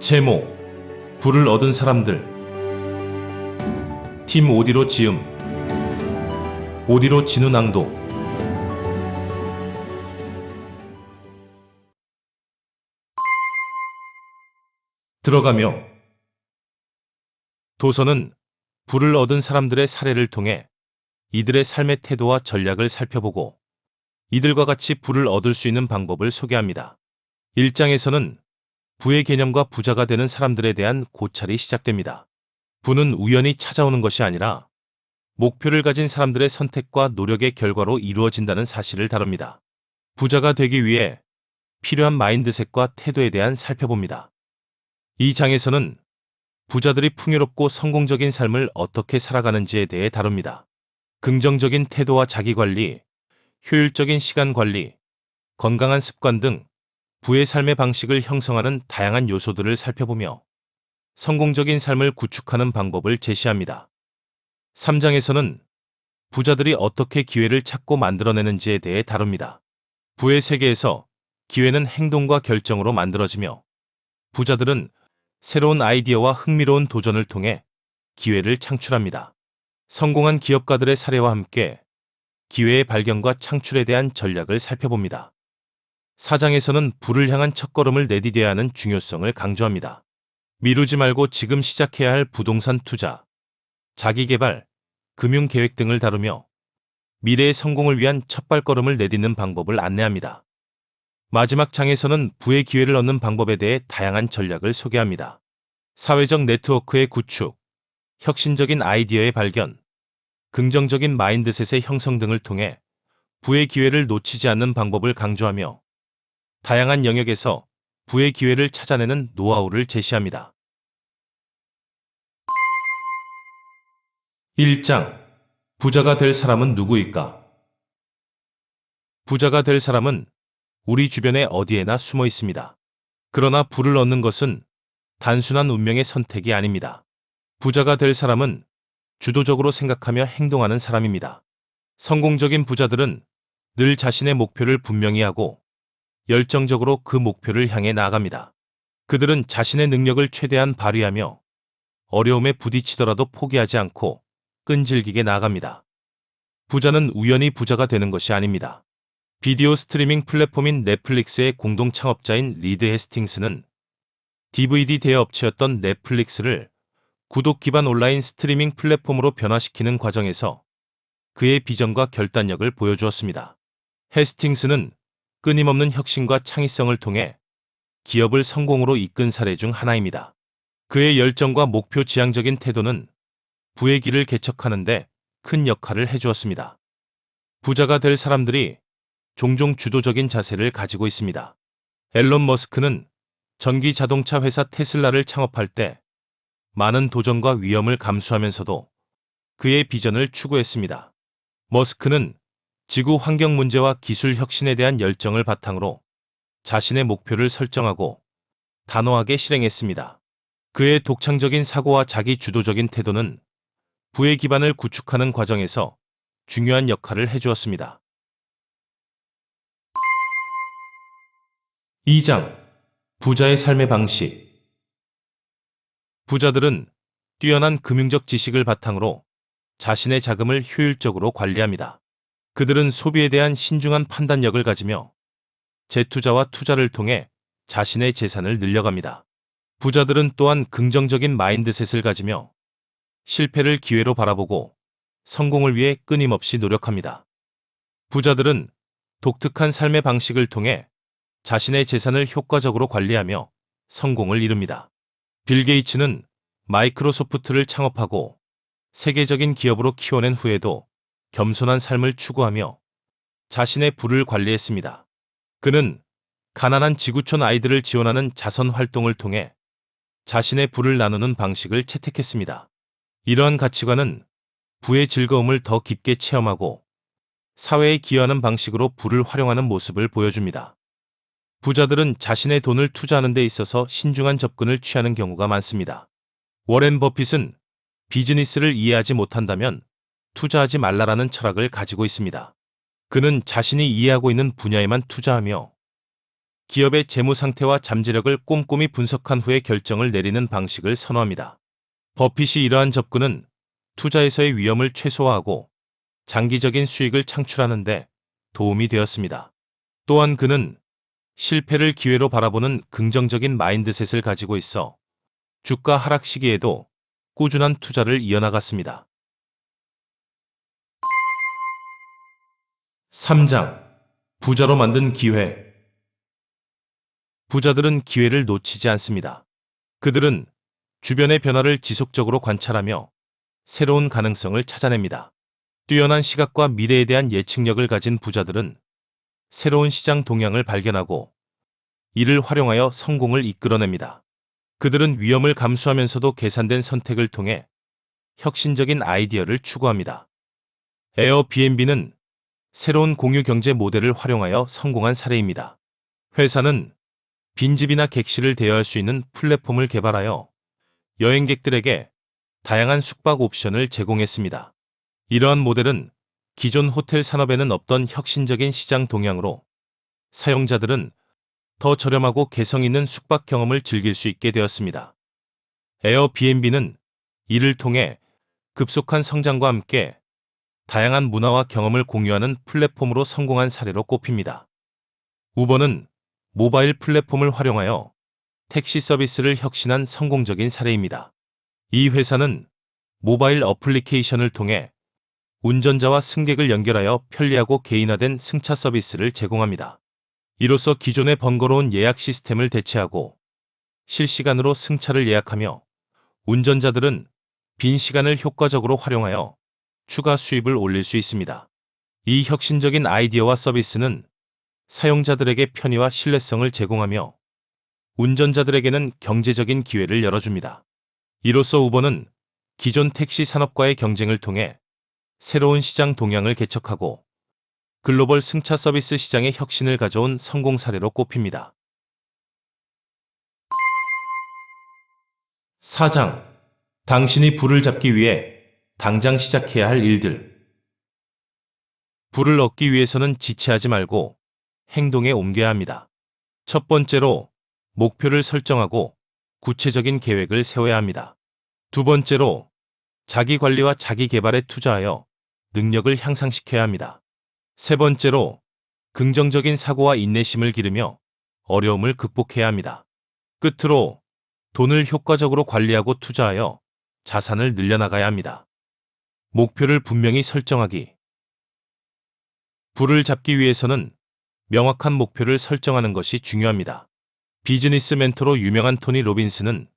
제목, 부를 얻은 사람들. 팀 오디로 지음, 오디로 진우 낭독. 들어가며. 도서는 부를 얻은 사람들의 사례를 통해 이들의 삶의 태도와 전략을 살펴보고 이들과 같이 부를 얻을 수 있는 방법을 소개합니다. 1장에서는 부의 개념과 부자가 되는 사람들에 대한 고찰이 시작됩니다. 부는 우연히 찾아오는 것이 아니라 목표를 가진 사람들의 선택과 노력의 결과로 이루어진다는 사실을 다룹니다. 부자가 되기 위해 필요한 마인드셋과 태도에 대한 살펴봅니다. 이 장에서는 부자들이 풍요롭고 성공적인 삶을 어떻게 살아가는지에 대해 다룹니다. 긍정적인 태도와 자기관리, 효율적인 시간관리, 건강한 습관 등 부의 삶의 방식을 형성하는 다양한 요소들을 살펴보며 성공적인 삶을 구축하는 방법을 제시합니다. 3장에서는 부자들이 어떻게 기회를 찾고 만들어내는지에 대해 다룹니다. 부의 세계에서 기회는 행동과 결정으로 만들어지며 부자들은 새로운 아이디어와 흥미로운 도전을 통해 기회를 창출합니다. 성공한 기업가들의 사례와 함께 기회의 발견과 창출에 대한 전략을 살펴봅니다. 4장에서는 부를 향한 첫걸음을 내디뎌야 하는 중요성을 강조합니다. 미루지 말고 지금 시작해야 할 부동산 투자, 자기개발, 금융계획 등을 다루며 미래의 성공을 위한 첫발걸음을 내딛는 방법을 안내합니다. 마지막 장에서는 부의 기회를 얻는 방법에 대해 다양한 전략을 소개합니다. 사회적 네트워크의 구축, 혁신적인 아이디어의 발견, 긍정적인 마인드셋의 형성 등을 통해 부의 기회를 놓치지 않는 방법을 강조하며 다양한 영역에서 부의 기회를 찾아내는 노하우를 제시합니다. 1장. 부자가 될 사람은 누구일까? 부자가 될 사람은 우리 주변에 어디에나 숨어 있습니다. 그러나 부를 얻는 것은 단순한 운명의 선택이 아닙니다. 부자가 될 사람은 주도적으로 생각하며 행동하는 사람입니다. 성공적인 부자들은 늘 자신의 목표를 분명히 하고 열정적으로 그 목표를 향해 나아갑니다. 그들은 자신의 능력을 최대한 발휘하며 어려움에 부딪히더라도 포기하지 않고 끈질기게 나아갑니다. 부자는 우연히 부자가 되는 것이 아닙니다. 비디오 스트리밍 플랫폼인 넷플릭스의 공동 창업자인 리드 헤스팅스는 DVD 대여업체였던 넷플릭스를 구독 기반 온라인 스트리밍 플랫폼으로 변화시키는 과정에서 그의 비전과 결단력을 보여주었습니다. 헤스팅스는 끊임없는 혁신과 창의성을 통해 기업을 성공으로 이끈 사례 중 하나입니다. 그의 열정과 목표 지향적인 태도는 부의 길을 개척하는 데 큰 역할을 해주었습니다. 부자가 될 사람들이 종종 주도적인 자세를 가지고 있습니다. 앨런 머스크는 전기 자동차 회사 테슬라를 창업할 때 많은 도전과 위험을 감수하면서도 그의 비전을 추구했습니다. 머스크는 지구 환경 문제와 기술 혁신에 대한 열정을 바탕으로 자신의 목표를 설정하고 단호하게 실행했습니다. 그의 독창적인 사고와 자기 주도적인 태도는 부의 기반을 구축하는 과정에서 중요한 역할을 해주었습니다. 2장. 부자의 삶의 방식. 부자들은 뛰어난 금융적 지식을 바탕으로 자신의 자금을 효율적으로 관리합니다. 그들은 소비에 대한 신중한 판단력을 가지며 재투자와 투자를 통해 자신의 재산을 늘려갑니다. 부자들은 또한 긍정적인 마인드셋을 가지며 실패를 기회로 바라보고 성공을 위해 끊임없이 노력합니다. 부자들은 독특한 삶의 방식을 통해 자신의 재산을 효과적으로 관리하며 성공을 이룹니다. 빌 게이츠는 마이크로소프트를 창업하고 세계적인 기업으로 키워낸 후에도 겸손한 삶을 추구하며 자신의 부를 관리했습니다. 그는 가난한 지구촌 아이들을 지원하는 자선 활동을 통해 자신의 부를 나누는 방식을 채택했습니다. 이러한 가치관은 부의 즐거움을 더 깊게 체험하고 사회에 기여하는 방식으로 부를 활용하는 모습을 보여줍니다. 부자들은 자신의 돈을 투자하는 데 있어서 신중한 접근을 취하는 경우가 많습니다. 워렌 버핏은 비즈니스를 이해하지 못한다면 투자하지 말라라는 철학을 가지고 있습니다. 그는 자신이 이해하고 있는 분야에만 투자하며 기업의 재무 상태와 잠재력을 꼼꼼히 분석한 후에 결정을 내리는 방식을 선호합니다. 버핏이 이러한 접근은 투자에서의 위험을 최소화하고 장기적인 수익을 창출하는 데 도움이 되었습니다. 또한 그는 실패를 기회로 바라보는 긍정적인 마인드셋을 가지고 있어 주가 하락 시기에도 꾸준한 투자를 이어나갔습니다. 3장. 부자로 만든 기회. 부자들은 기회를 놓치지 않습니다. 그들은 주변의 변화를 지속적으로 관찰하며 새로운 가능성을 찾아냅니다. 뛰어난 시각과 미래에 대한 예측력을 가진 부자들은 새로운 시장 동향을 발견하고 이를 활용하여 성공을 이끌어냅니다. 그들은 위험을 감수하면서도 계산된 선택을 통해 혁신적인 아이디어를 추구합니다. 에어비앤비는 새로운 공유 경제 모델을 활용하여 성공한 사례입니다. 회사는 빈집이나 객실을 대여할 수 있는 플랫폼을 개발하여 여행객들에게 다양한 숙박 옵션을 제공했습니다. 이러한 모델은 기존 호텔 산업에는 없던 혁신적인 시장 동향으로 사용자들은 더 저렴하고 개성 있는 숙박 경험을 즐길 수 있게 되었습니다. 에어비앤비는 이를 통해 급속한 성장과 함께 다양한 문화와 경험을 공유하는 플랫폼으로 성공한 사례로 꼽힙니다. 우버는 모바일 플랫폼을 활용하여 택시 서비스를 혁신한 성공적인 사례입니다. 이 회사는 모바일 어플리케이션을 통해 운전자와 승객을 연결하여 편리하고 개인화된 승차 서비스를 제공합니다. 이로써 기존의 번거로운 예약 시스템을 대체하고 실시간으로 승차를 예약하며 운전자들은 빈 시간을 효과적으로 활용하여 추가 수입을 올릴 수 있습니다. 이 혁신적인 아이디어와 서비스는 사용자들에게 편의와 신뢰성을 제공하며 운전자들에게는 경제적인 기회를 열어줍니다. 이로써 우버는 기존 택시 산업과의 경쟁을 통해 새로운 시장 동향을 개척하고 글로벌 승차 서비스 시장의 혁신을 가져온 성공 사례로 꼽힙니다. 4장. 당신이 부를 잡기 위해 당장 시작해야 할 일들. 부를 얻기 위해서는 지체하지 말고 행동에 옮겨야 합니다. 첫 번째로 목표를 설정하고 구체적인 계획을 세워야 합니다. 두 번째로 자기 관리와 자기 개발에 투자하여 능력을 향상시켜야 합니다. 세 번째로 긍정적인 사고와 인내심을 기르며 어려움을 극복해야 합니다. 끝으로 돈을 효과적으로 관리하고 투자하여 자산을 늘려나가야 합니다. 목표를 분명히 설정하기. 부를 잡기 위해서는 명확한 목표를 설정하는 것이 중요합니다. 비즈니스 멘토로 유명한 토니 로빈스는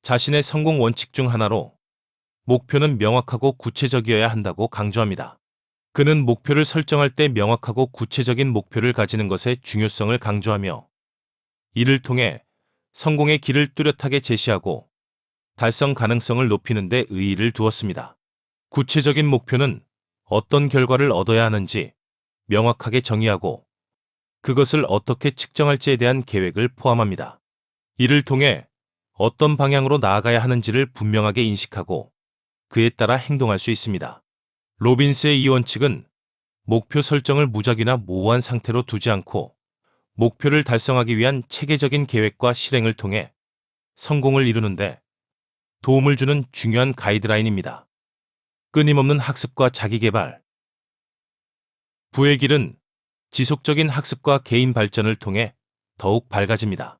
자신의 성공 원칙 중 하나로 목표는 명확하고 구체적이어야 한다고 강조합니다. 그는 목표를 설정할 때 명확하고 구체적인 목표를 가지는 것의 중요성을 강조하며 이를 통해 성공의 길을 뚜렷하게 제시하고 달성 가능성을 높이는 데 의의를 두었습니다. 구체적인 목표는 어떤 결과를 얻어야 하는지 명확하게 정의하고 그것을 어떻게 측정할지에 대한 계획을 포함합니다. 이를 통해 어떤 방향으로 나아가야 하는지를 분명하게 인식하고 그에 따라 행동할 수 있습니다. 로빈스의 이 원칙은 목표 설정을 무작위나 모호한 상태로 두지 않고 목표를 달성하기 위한 체계적인 계획과 실행을 통해 성공을 이루는데 도움을 주는 중요한 가이드라인입니다. 끊임없는 학습과 자기개발. 부의 길은 지속적인 학습과 개인 발전을 통해 더욱 밝아집니다.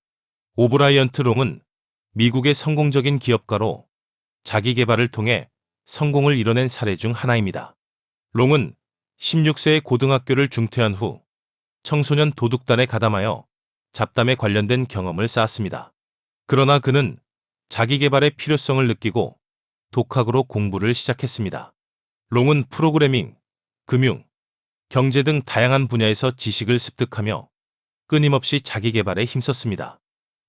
오브라이언트 롱은 미국의 성공적인 기업가로 자기개발을 통해 성공을 이뤄낸 사례 중 하나입니다. 롱은 16세에 고등학교를 중퇴한 후 청소년 도둑단에 가담하여 잡담에 관련된 경험을 쌓았습니다. 그러나 그는 자기개발의 필요성을 느끼고 독학으로 공부를 시작했습니다. 롱은 프로그래밍, 금융, 경제 등 다양한 분야에서 지식을 습득하며 끊임없이 자기개발에 힘썼습니다.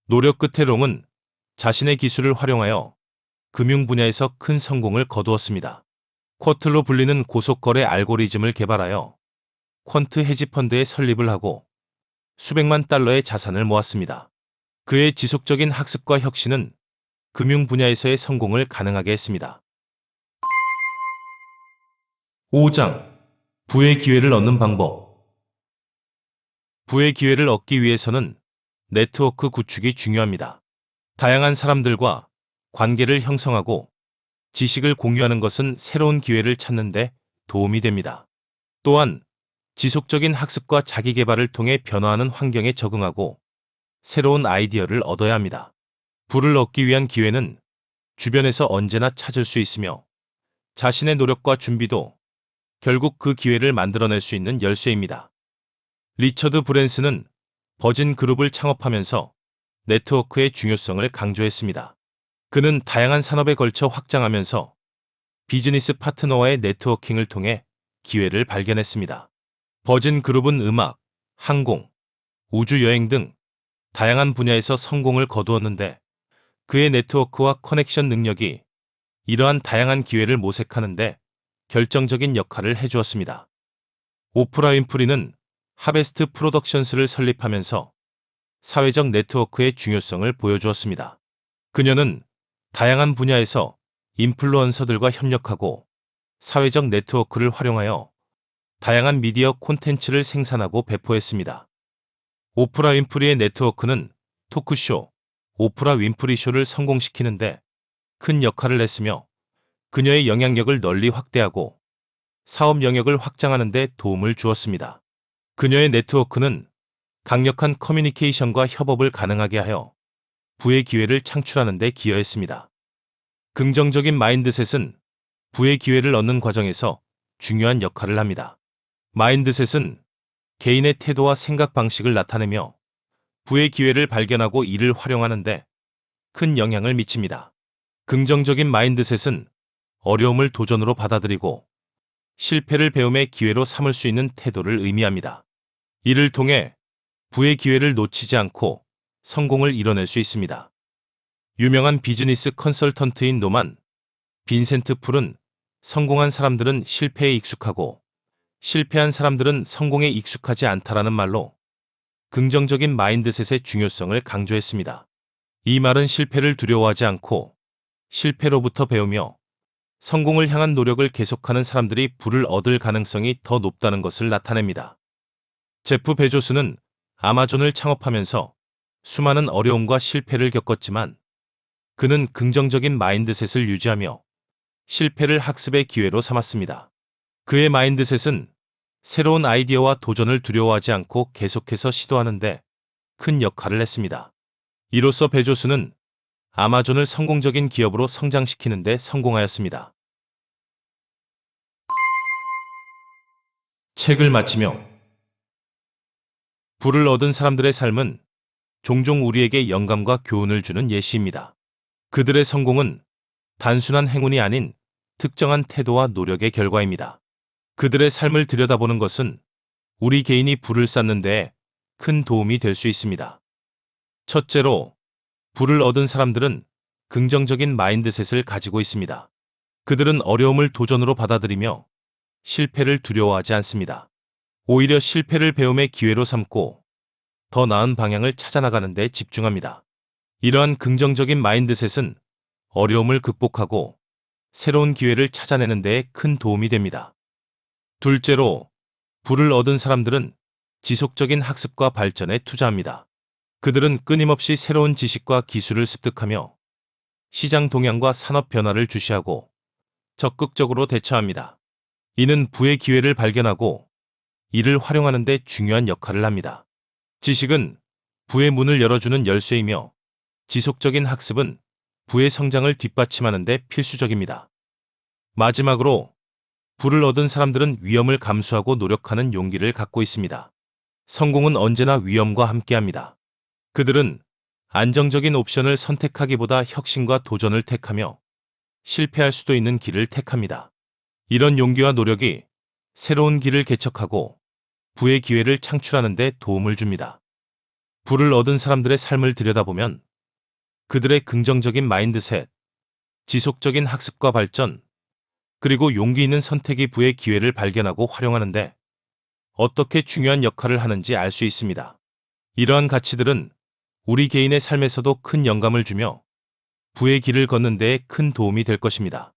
노력 끝에 롱은 자신의 기술을 활용하여 금융 분야에서 큰 성공을 거두었습니다. 쿼트로 불리는 고속거래 알고리즘을 개발하여 퀀트 헤지펀드의 설립을 하고 수백만 달러의 자산을 모았습니다. 그의 지속적인 학습과 혁신은 금융 분야에서의 성공을 가능하게 했습니다. 5장. 부의 기회를 얻는 방법. 부의 기회를 얻기 위해서는 네트워크 구축이 중요합니다. 다양한 사람들과 관계를 형성하고 지식을 공유하는 것은 새로운 기회를 찾는 데 도움이 됩니다. 또한 지속적인 학습과 자기 개발을 통해 변화하는 환경에 적응하고 새로운 아이디어를 얻어야 합니다. 부를 얻기 위한 기회는 주변에서 언제나 찾을 수 있으며 자신의 노력과 준비도 결국 그 기회를 만들어낼 수 있는 열쇠입니다. 리처드 브랜슨은 버진 그룹을 창업하면서 네트워크의 중요성을 강조했습니다. 그는 다양한 산업에 걸쳐 확장하면서 비즈니스 파트너와의 네트워킹을 통해 기회를 발견했습니다. 버진 그룹은 음악, 항공, 우주여행 등 다양한 분야에서 성공을 거두었는데 그의 네트워크와 커넥션 능력이 이러한 다양한 기회를 모색하는데 결정적인 역할을 해주었습니다. 오프라 윈프리는 하베스트 프로덕션스를 설립하면서 사회적 네트워크의 중요성을 보여주었습니다. 그녀는 다양한 분야에서 인플루언서들과 협력하고 사회적 네트워크를 활용하여 다양한 미디어 콘텐츠를 생산하고 배포했습니다. 오프라 윈프리의 네트워크는 토크쇼, 오프라 윈프리 쇼를 성공시키는데 큰 역할을 했으며 그녀의 영향력을 널리 확대하고 사업 영역을 확장하는 데 도움을 주었습니다. 그녀의 네트워크는 강력한 커뮤니케이션과 협업을 가능하게 하여 부의 기회를 창출하는 데 기여했습니다. 긍정적인 마인드셋은 부의 기회를 얻는 과정에서 중요한 역할을 합니다. 마인드셋은 개인의 태도와 생각 방식을 나타내며 부의 기회를 발견하고 이를 활용하는 데 큰 영향을 미칩니다. 긍정적인 마인드셋은 어려움을 도전으로 받아들이고 실패를 배움의 기회로 삼을 수 있는 태도를 의미합니다. 이를 통해 부의 기회를 놓치지 않고 성공을 이뤄낼 수 있습니다. 유명한 비즈니스 컨설턴트인 노만 빈센트 풀은 성공한 사람들은 실패에 익숙하고 실패한 사람들은 성공에 익숙하지 않다라는 말로 긍정적인 마인드셋의 중요성을 강조했습니다. 이 말은 실패를 두려워하지 않고 실패로부터 배우며 성공을 향한 노력을 계속하는 사람들이 부를 얻을 가능성이 더 높다는 것을 나타냅니다. 제프 베조스는 아마존을 창업하면서 수많은 어려움과 실패를 겪었지만 그는 긍정적인 마인드셋을 유지하며 실패를 학습의 기회로 삼았습니다. 그의 마인드셋은 새로운 아이디어와 도전을 두려워하지 않고 계속해서 시도하는데 큰 역할을 했습니다. 이로써 베조스는 아마존을 성공적인 기업으로 성장시키는 데 성공하였습니다. 책을 마치며 부를 얻은 사람들의 삶은 종종 우리에게 영감과 교훈을 주는 예시입니다. 그들의 성공은 단순한 행운이 아닌 특정한 태도와 노력의 결과입니다. 그들의 삶을 들여다보는 것은 우리 개인이 부를 쌓는 데 큰 도움이 될 수 있습니다. 첫째로, 부를 얻은 사람들은 긍정적인 마인드셋을 가지고 있습니다. 그들은 어려움을 도전으로 받아들이며 실패를 두려워하지 않습니다. 오히려 실패를 배움의 기회로 삼고 더 나은 방향을 찾아나가는 데 집중합니다. 이러한 긍정적인 마인드셋은 어려움을 극복하고 새로운 기회를 찾아내는 데 큰 도움이 됩니다. 둘째로, 부를 얻은 사람들은 지속적인 학습과 발전에 투자합니다. 그들은 끊임없이 새로운 지식과 기술을 습득하며 시장 동향과 산업 변화를 주시하고 적극적으로 대처합니다. 이는 부의 기회를 발견하고 이를 활용하는 데 중요한 역할을 합니다. 지식은 부의 문을 열어주는 열쇠이며 지속적인 학습은 부의 성장을 뒷받침하는 데 필수적입니다. 마지막으로, 부를 얻은 사람들은 위험을 감수하고 노력하는 용기를 갖고 있습니다. 성공은 언제나 위험과 함께합니다. 그들은 안정적인 옵션을 선택하기보다 혁신과 도전을 택하며 실패할 수도 있는 길을 택합니다. 이런 용기와 노력이 새로운 길을 개척하고 부의 기회를 창출하는 데 도움을 줍니다. 부를 얻은 사람들의 삶을 들여다보면 그들의 긍정적인 마인드셋, 지속적인 학습과 발전, 그리고 용기 있는 선택이 부의 기회를 발견하고 활용하는데 어떻게 중요한 역할을 하는지 알 수 있습니다. 이러한 가치들은 우리 개인의 삶에서도 큰 영감을 주며 부의 길을 걷는 데에 큰 도움이 될 것입니다.